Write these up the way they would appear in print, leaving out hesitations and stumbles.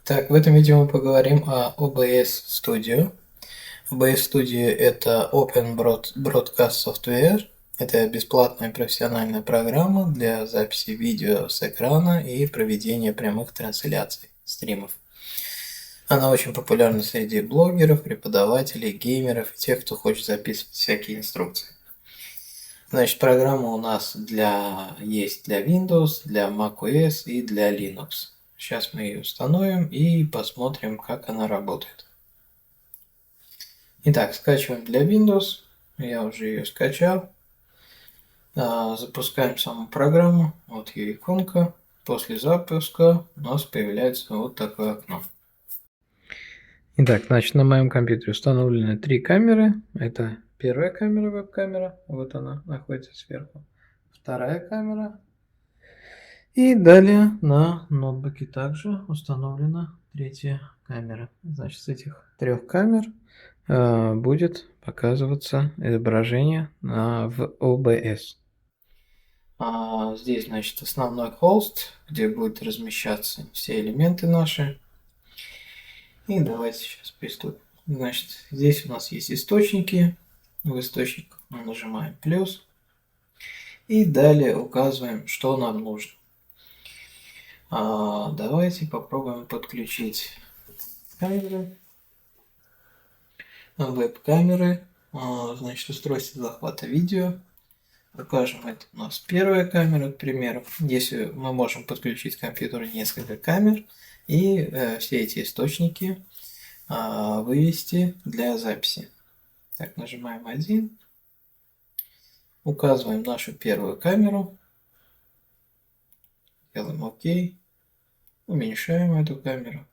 Так, в этом видео мы поговорим о OBS Studio. OBS Studio – это Open Broadcast Software. Это бесплатная профессиональная программа для записи видео с экрана и проведения прямых трансляций, стримов. Она очень популярна среди блогеров, преподавателей, геймеров и тех, кто хочет записывать всякие инструкции. Значит, программа у нас есть для Windows, для macOS и для Linux. Сейчас мы ее установим и посмотрим, как она работает. Итак, скачиваем для Windows. Я уже ее скачал. Запускаем саму программу. Вот ее иконка. После запуска у нас появляется вот такое окно. Итак, значит, на моем компьютере установлены 3 камеры. Это первая камера, веб-камера. Вот она находится сверху. Вторая камера. И далее на ноутбуке также установлена третья камера. Значит, с этих 3 камер будет показываться изображение в OBS. Здесь, значит, основной холст, где будут размещаться все элементы наши. И давайте сейчас приступим. Значит, здесь у нас есть источники. В источник мы нажимаем плюс. И далее указываем, что нам нужно. Давайте попробуем подключить камеры. Веб-камеры. Значит, устройство захвата видео. Покажем, это у нас первая камера, к примеру. Здесь мы можем подключить к компьютеру несколько камер и все эти источники вывести для записи. Так, нажимаем 1. Указываем нашу первую камеру. Делаем ОК. Уменьшаем эту камеру.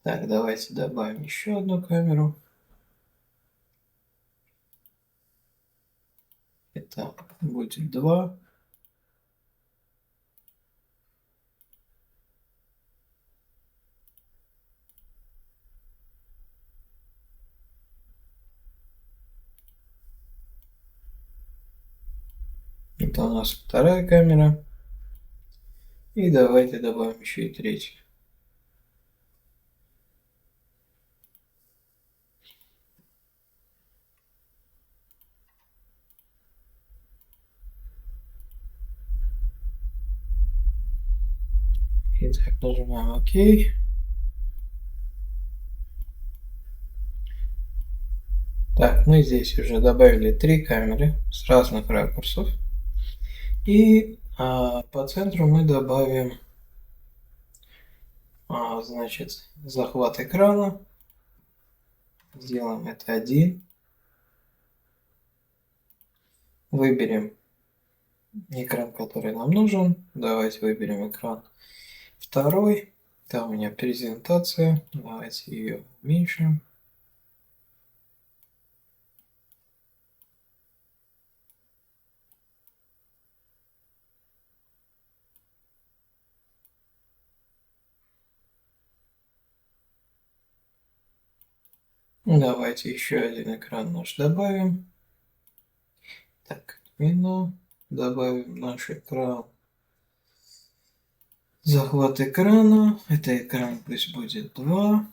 Так, давайте добавим еще одну камеру. Это будет 2. Это у нас вторая камера. И давайте добавим еще и третью. Итак, нажимаем ОК. Так, мы здесь уже добавили 3 камеры с разных ракурсов. И по центру мы добавим, значит, захват экрана. Сделаем это 1. Выберем экран, который нам нужен. Давайте выберем экран 2. Там у меня презентация. Давайте ее уменьшим. Давайте еще один экран наш добавим. Так, меню. Добавим наш экран. Захват экрана. Это экран пусть будет 2.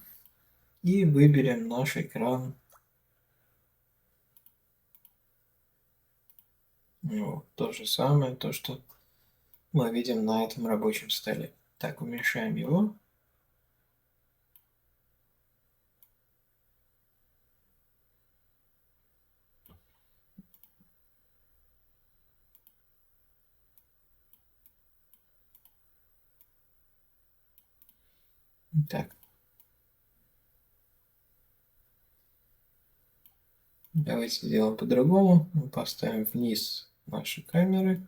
И выберем наш экран. Вот, то же самое, то, что мы видим на этом рабочем столе. Так, уменьшаем его. Так. Давайте сделаем по-другому. Мы поставим вниз наши камеры.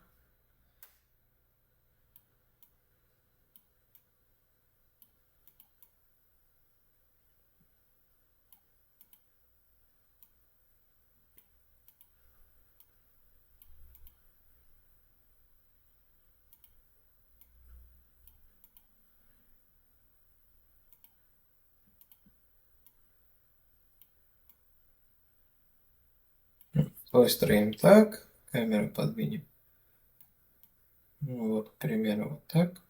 Выстроим так. Камеру подвинем Ну вот, к примеру, вот так,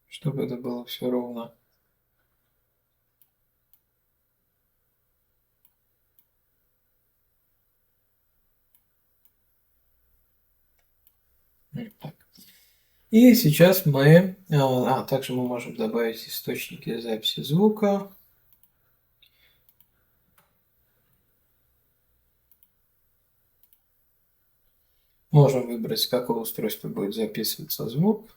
чтобы это было все ровно. Вот так. И сейчас мы, также мы можем добавить источники записи звука. Можем выбрать, с какого устройства будет записываться звук.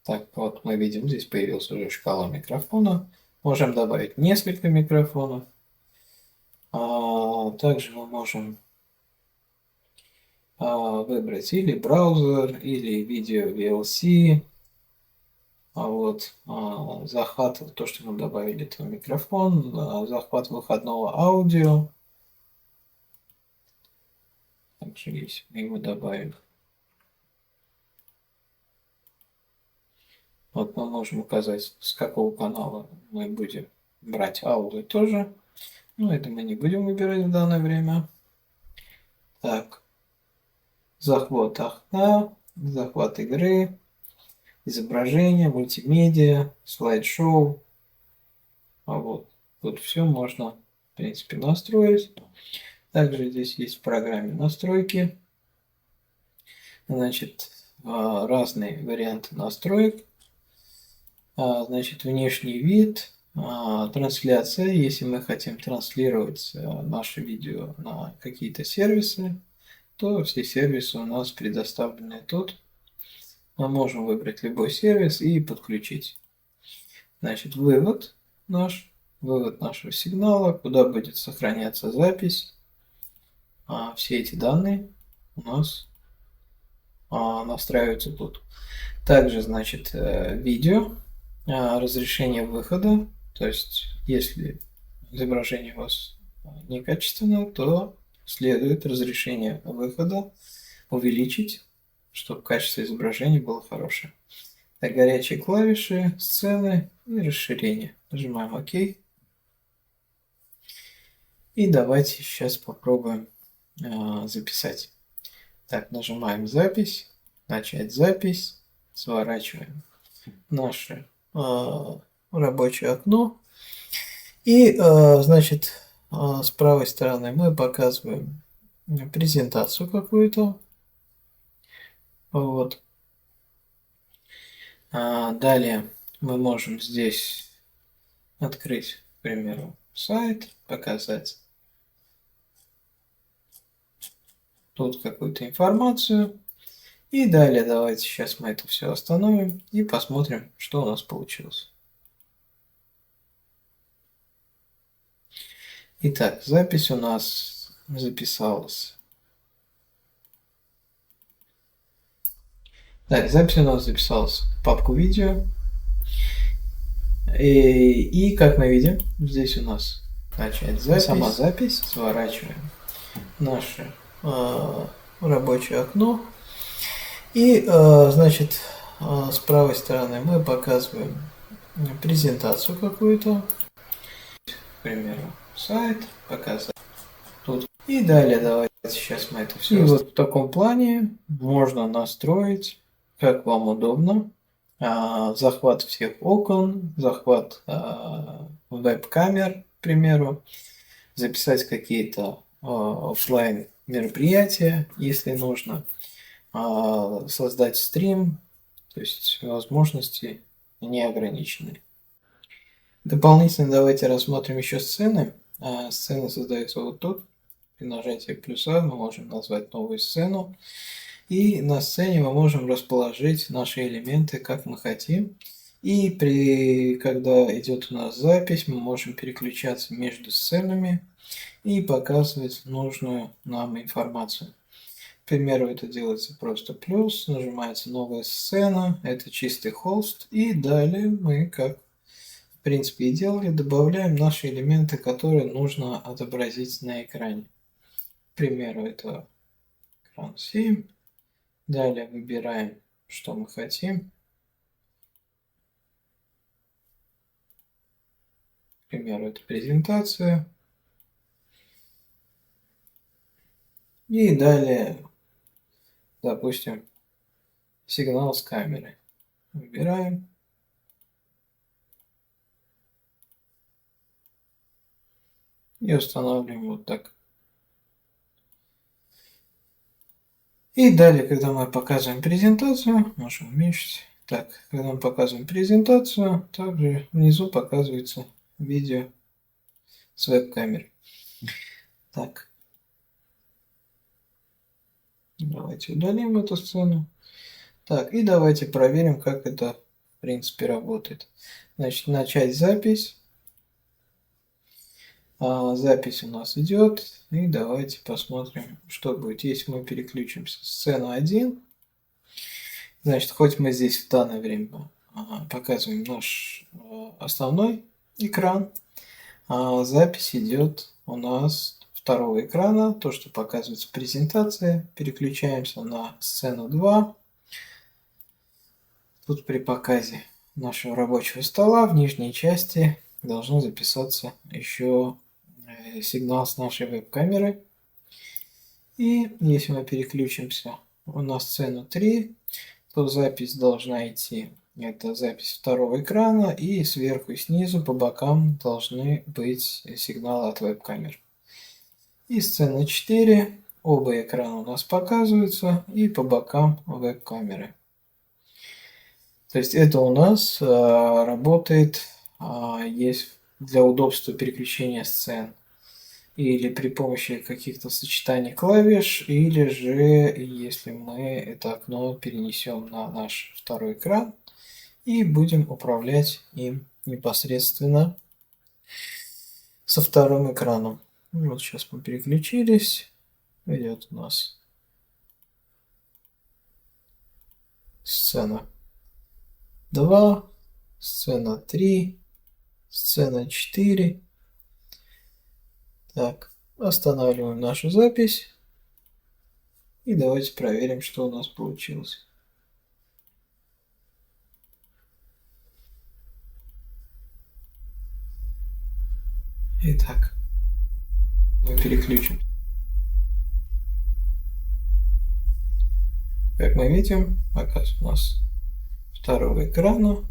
Так, вот мы видим, здесь появилась уже шкала микрофона. Можем добавить несколько микрофонов. Также мы можем выбрать или браузер, или видео VLC. Захват, то, что мы добавили, это микрофон, захват выходного аудио. Также есть, мы его добавим. Вот мы можем указать, с какого канала мы будем брать аудио тоже. Но это мы не будем выбирать в данное время. Так, захват окна, захват игры, изображение, мультимедиа, слайд-шоу. Тут все можно, в принципе, настроить. Также здесь есть в программе настройки. Значит, разные варианты настроек. Значит, внешний вид, трансляция. Если мы хотим транслировать наше видео на какие-то сервисы, то все сервисы у нас предоставлены тут. Мы можем выбрать любой сервис и подключить. Значит, вывод нашего сигнала, куда будет сохраняться запись. Все эти данные у нас настраиваются тут. Также, значит, видео, разрешение выхода. То есть, если изображение у вас некачественное, то следует разрешение выхода увеличить, чтобы качество изображения было хорошее. Так, горячие клавиши, сцены и расширение. Нажимаем ОК. И давайте сейчас попробуем записать. Так, нажимаем запись, начать запись, сворачиваем наше рабочее окно. И, значит, с правой стороны мы показываем презентацию какую-то. Вот. Далее мы можем здесь открыть, к примеру, сайт, показать тут какую-то информацию. И далее давайте сейчас мы это все остановим и посмотрим, что у нас получилось. Итак, запись у нас записалась. Так, запись у нас записалась в папку видео. И как мы видим, здесь у нас начать запись, сама запись, сворачиваем наше рабочее окно. И, значит, с правой стороны мы показываем презентацию какую-то, к примеру, сайт, показать тут. И далее давайте сейчас мы это все. И вот в таком плане можно настроить, как вам удобно, захват всех окон, захват веб-камер, к примеру, записать какие-то офлайн мероприятия, если нужно, создать стрим, то есть возможности не ограничены. Дополнительно давайте рассмотрим еще сцены. Сцены создаются вот тут. При нажатии плюса мы можем назвать новую сцену. И на сцене мы можем расположить наши элементы, как мы хотим. И когда идет у нас запись, мы можем переключаться между сценами и показывать нужную нам информацию. К примеру, это делается просто плюс, нажимается новая сцена, это чистый холст, и далее мы, как в принципе и делали, добавляем наши элементы, которые нужно отобразить на экране. К примеру, это экран 7. Далее выбираем, что мы хотим. К примеру, это презентация. И далее, допустим, сигнал с камеры. Выбираем. И устанавливаем вот так. И далее, когда мы показываем презентацию, можем уменьшить. Так, когда мы показываем презентацию, также внизу показывается видео с веб-камеры. Так. Давайте удалим эту сцену. Так, и давайте проверим, как это, в принципе, работает. Значит, начать запись. Запись у нас идет. И давайте посмотрим, что будет, если мы переключимся. Сцена 1. Значит, хоть мы здесь в данное время показываем наш основной экран, запись идет у нас второго экрана, то, что показывается в презентации. Переключаемся на сцену 2. Тут при показе нашего рабочего стола в нижней части должен записаться еще сигнал с нашей веб-камеры. И если мы переключимся на сцену 3, то запись должна идти. Это запись второго экрана, и сверху и снизу по бокам должны быть сигналы от веб-камер. И сцена 4, оба экрана у нас показываются, и по бокам веб-камеры. То есть это у нас работает, есть для удобства переключения сцен. Или при помощи каких-то сочетаний клавиш, или же если мы это окно перенесем на наш второй экран и будем управлять им непосредственно со вторым экраном. Вот сейчас мы переключились. Идет у нас сцена 2, сцена 3, сцена 4. Так, останавливаем нашу запись. И давайте проверим, что у нас получилось. Итак, мы переключим. Как мы видим, показ у нас второго экрана.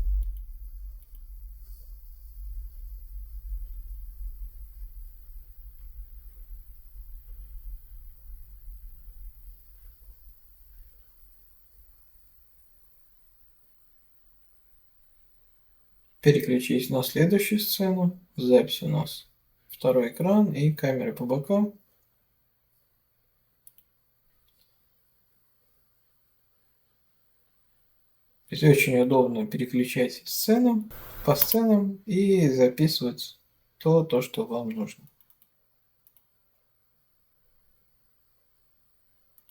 Переключись на следующую сцену. Запись у нас второй экран и камеры по бокам. Здесь очень удобно переключать сцену по сценам и записывать то, что вам нужно.